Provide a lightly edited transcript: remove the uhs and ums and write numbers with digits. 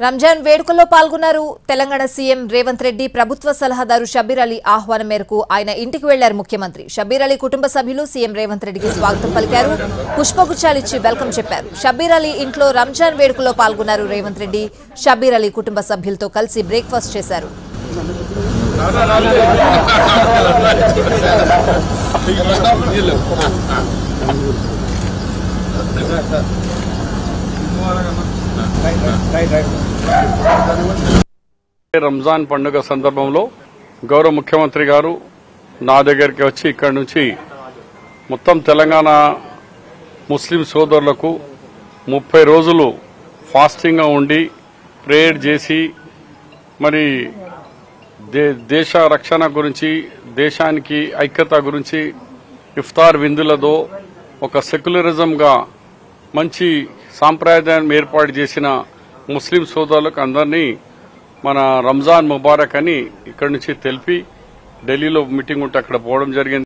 రంజాన్ వేడుకల్లో పాల్గొన్నారు. తెలంగాణ సీఎం రేవంత్ రెడ్డి ప్రభుత్వ సలహాదారు షబ్బీర్ అలీ ఆహ్వానం మేరకు ఆయన ఇంటికి వెళ్లారు ముఖ్యమంత్రి. షబ్బీర్ అలీ కుటుంబ సభ్యులు సీఎం రేవంత్ రెడ్డికి స్వాగతం పలికారు. పుష్పగుచ్చాలిచ్చి వెల్కమ్ చెప్పారు. షబ్బీర్ అలీ ఇంట్లో రంజాన్ వేడుకల్లో పాల్గొన్నారు. రేవంత్ రెడ్డి షబ్బీర్ అలీ కుటుంబ సభ్యులతో కలిసి బ్రేక్ఫాస్ట్ చేశారు. రంజాన్ పండుగ సందర్భంలో గౌరవ ముఖ్యమంత్రి గారు నా దగ్గరికి వచ్చి ఇక్కడి నుంచి మొత్తం తెలంగాణ ముస్లిం సోదరులకు 30 రోజులు ఫాస్టింగ్ గా ఉండి ప్రేయర్ చేసి మరి దేశ రక్షణ గురించి, దేశానికి ఐక్యత గురించి ఇఫ్తార్ విందులతో ఒక సెక్యులరిజం గా మంచి సాంప్రదాయాన్ని ఏర్పాటు చేసిన ముస్లిం సోదరులకు అందరినీ మన రంజాన్ ముబారక్ అని ఇక్కడి నుంచి తెలిపి ఢిల్లీలో మీటింగ్ ఉంటే అక్కడ పోవడం జరిగింది.